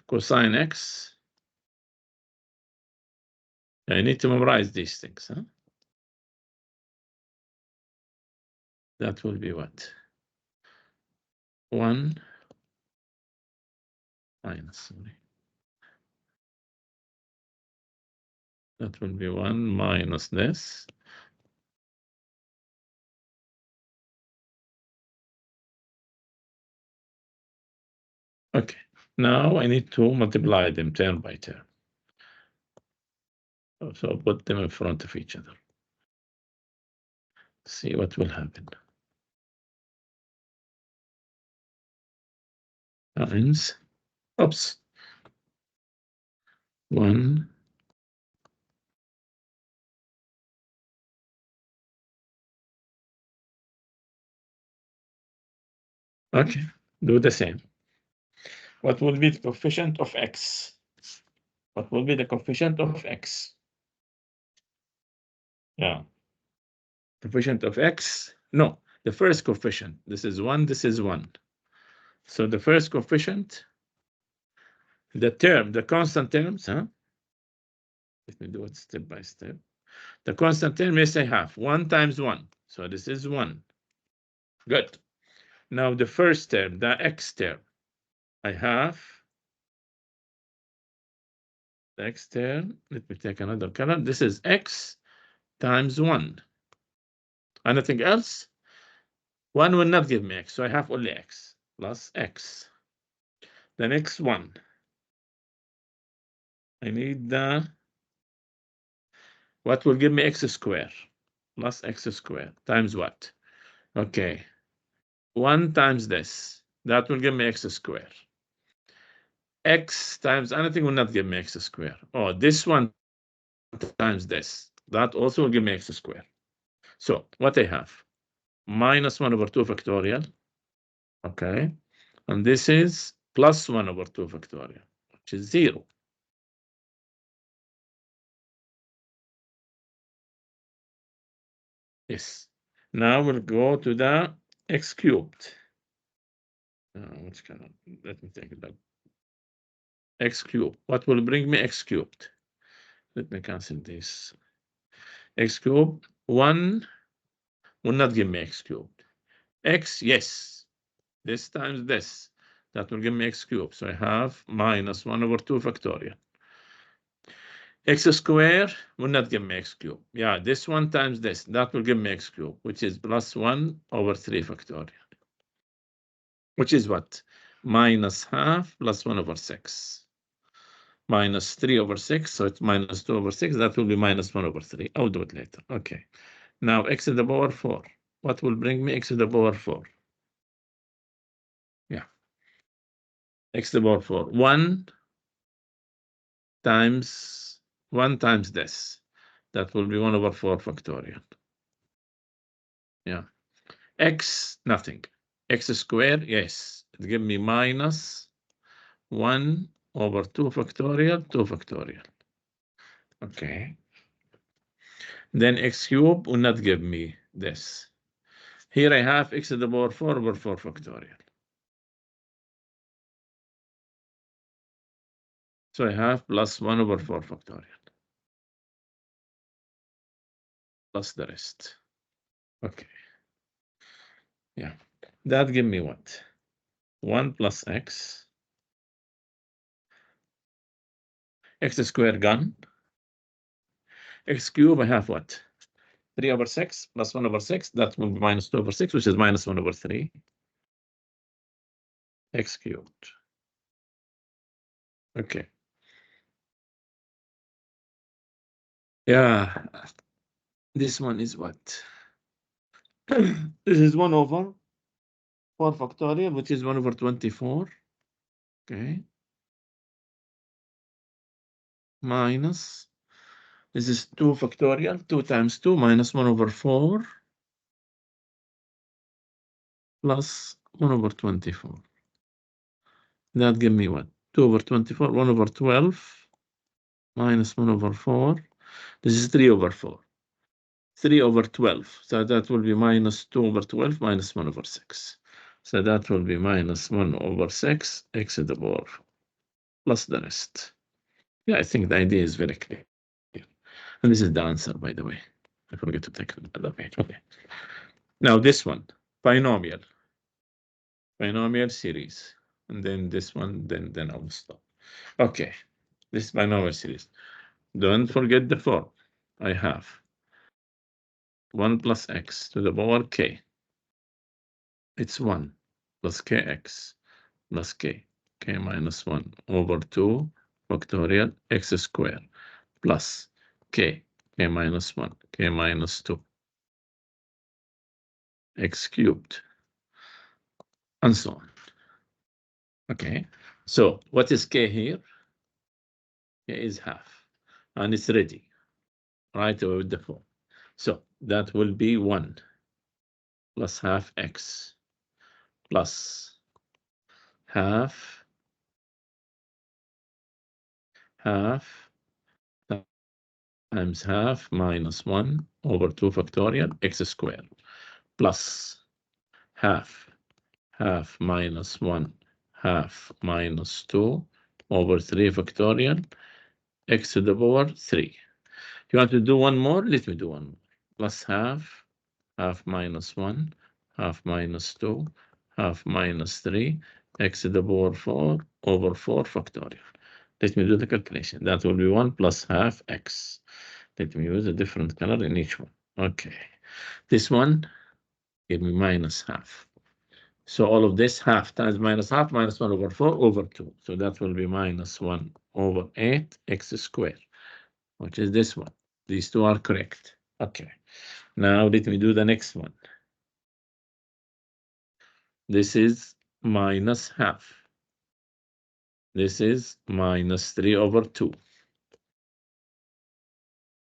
[SPEAKER 1] Cosine x. I need to memorize these things, huh? That will be what? 1 minus, sorry. That will be 1 minus this. Okay, now I need to multiply them term by term. So put them in front of each other. See what will happen. Times, oops, 1 okay, do the same. What will be the coefficient of x? What will be the coefficient of x? Yeah. Coefficient of x? No, the first coefficient. This is 1, this is 1. So the first coefficient, the term, the constant terms, huh? Let me do it step by step. The constant term, yes, I have 1 times 1. So this is 1. Good. Now the first term, the x term, I have the x term. Let me take another color. This is x times 1. Anything else? 1 will not give me x, so I have only x plus x. The next one, I need the, what will give me x squared plus x squared times what? Okay, 1 times this, that will give me x squared. X times anything will not give me x squared. Oh, this one times this, that also will give me x squared. So what I have? Minus 1 over 2 factorial. Okay, and this is plus 1 over 2 factorial, which is 0. Yes. Now we'll go to the x cubed. Which kind of, let me take it up. X cubed. What will bring me x cubed? Let me cancel this. X cubed, 1 will not give me x cubed. X, yes. This times this. That will give me x cubed. So I have minus 1 over 2 factorial. X squared will not give me x cubed. Yeah, this one times this. That will give me x cubed, which is plus 1 over 3 factorial. Which is what? Minus half plus 1 over 6. Minus 3 over 6, so it's minus 2 over 6. That will be minus 1 over 3. I'll do it later. Okay. Now x to the power 4. What will bring me x to the power 4? Yeah. X to the power 4. 1 times this. That will be 1 over 4 factorial. Yeah. X, nothing. X squared, yes. It gives me minus 1 over 2 factorial, 2 factorial. Okay. Then x cubed will not give me this. Here I have x to the power 4 over 4 factorial. So I have plus 1 over 4 factorial. Plus the rest. Okay. Yeah. That give me what? 1 plus x. X squared gone. X cubed, I have what? 3 over 6 plus 1 over 6. That will be minus 2 over 6, which is minus 1 over 3. X cubed. Okay. Yeah. This one is what? This is 1 over 4 factorial, which is 1 over 24. Okay. Minus, this is 2 factorial, 2 times 2 minus 1 over 4 plus 1 over 24. That give me what? 2 over 24, 1 over 12 minus 1 over 4. This is 3 over 4. 3 over 12. So that will be minus 2 over 12 minus 1 over 6. So that will be minus 1 over 6 x to the power plus the rest. Yeah, I think the idea is very clear. And this is the answer, by the way. I forget to take another page. Okay. Now this one, binomial series. And then this one, then I will stop. Okay. This binomial series. Don't forget the form. I have 1 plus x to the power k. It's 1 plus kx plus k minus 1 over 2 factorial x squared plus k minus 1, k minus 2, x cubed, and so on. Okay, so what is k here? K is half, and it's ready right away with the form. So that will be 1 plus half x plus half times half minus 1 over 2 factorial x squared plus half minus 1 half minus 2 over 3 factorial x to the power 3. You want to do one more? Let me do one more. Plus half minus 1 half minus 2 half minus 3 x to the power 4 over 4 factorial. Let me do the calculation. That will be 1 plus half x. Let me use a different color in each one. Okay. This one give me minus half. So all of this half times minus half minus 1 over 4 over 2. So that will be minus 1 over 8 x squared, which is this one. These two are correct. Okay. Now let me do the next one. This is minus half. This is minus 3 over 2.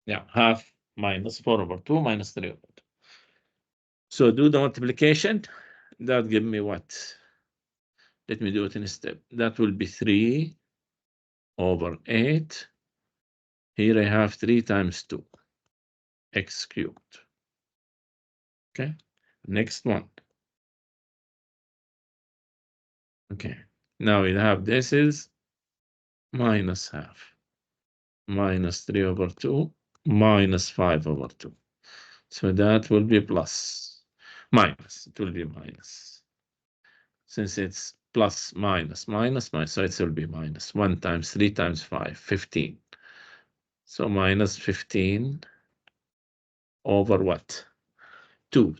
[SPEAKER 1] Yeah, half minus 4 over 2 minus 3 over 2. So do the multiplication. That give me what? Let me do it in a step. That will be 3 over 8. Here I have 3 times 2, x cubed. Okay, next one. Okay, now we have this is minus half, minus 3 over 2, minus 5 over 2. So that will be plus, minus, it will be minus. Since it's plus, minus, so it will be minus 1 times 3 times 5, 15. So minus 15 over what? 2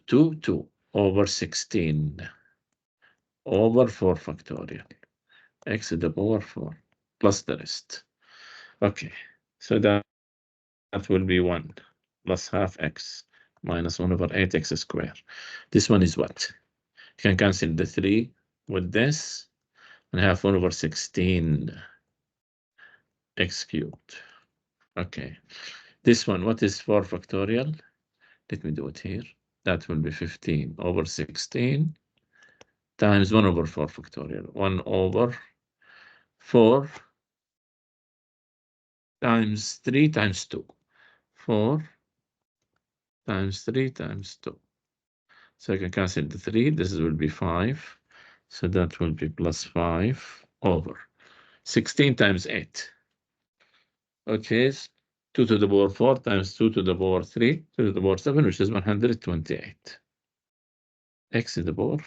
[SPEAKER 1] over 16 over 4 factorial x to the power 4 plus the rest. Okay, so that will be 1 plus half x minus 1 over 8 x squared. This one is what? You can cancel the 3 with this and have 1 over 16 x cubed. Okay, this one, what is 4 factorial? Let me do it here. That will be 15 over 16 times 1 over 4 factorial. 1 over 4 times 3 times 2. 4 times 3 times 2. So I can cancel the 3. This will be 5. So that will be plus 5 over 16 times 8. Okay, 2 to the power 4 times 2 to the power 3 to the power 7, which is 128. X to the power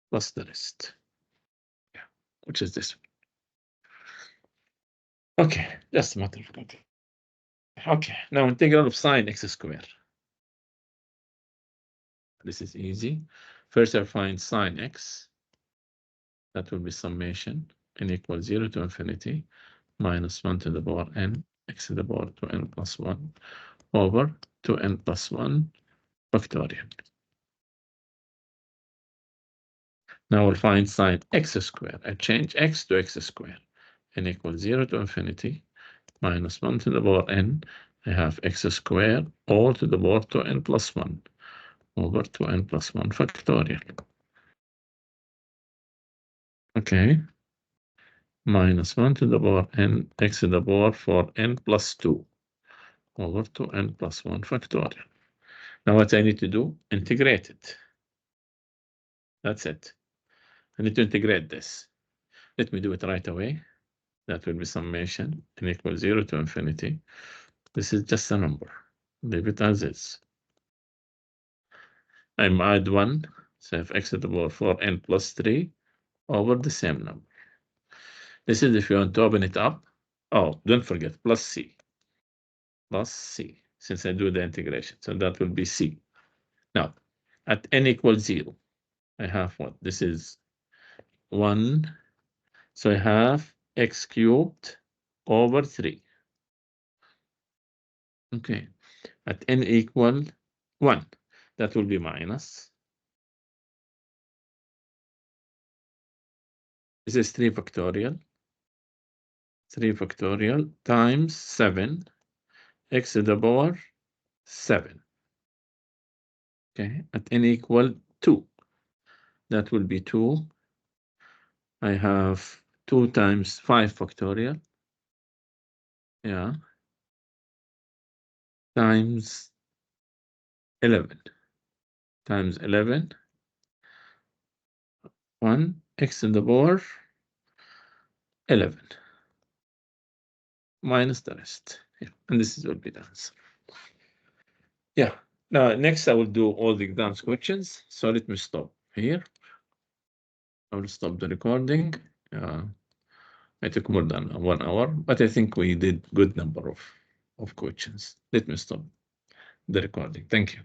[SPEAKER 1] plus the rest. Yeah, which is this one. Okay, just a matter of control. Okay, now integral of sine x squared. This is easy. First, I find sine x. That will be summation n equals 0 to infinity minus 1 to the power n x to the power 2n plus 1 over 2n plus 1 factorial. Now we'll find sine x squared. I change x to x squared. N equals 0 to infinity minus 1 to the power n. I have x squared all to the power 2n plus 1 over 2n plus 1 factorial. Okay. Minus 1 to the power n x to the power 4n plus 2 over 2n plus 1 factorial. Now what I need to do? Integrate it. That's it. I need to integrate this. Let me do it right away. That will be summation n equals 0 to infinity. This is just a number. Leave it as is. I add 1, so if x to the power 4n plus 3 over the same number. This is if you want to open it up. Oh, don't forget, plus c. Plus c, since I do the integration. So that will be c. Now, at n equals 0, I have what? This is 1. So I have x cubed over 3. Okay. At n equal 1, that will be minus. This is 3 factorial. 3 factorial times 7, x to the power 7. Okay, at n equal 2, that will be 2. I have 2 times 5 factorial. Yeah. Times 11. Times 11. 1, x to the power 11. Minus the rest. Yeah. And this will be the answer. Yeah. Now, next I will do all the exams questions. So let me stop here. I will stop the recording. I took more than 1 hour, but I think we did good number of questions. Let me stop the recording. Thank you.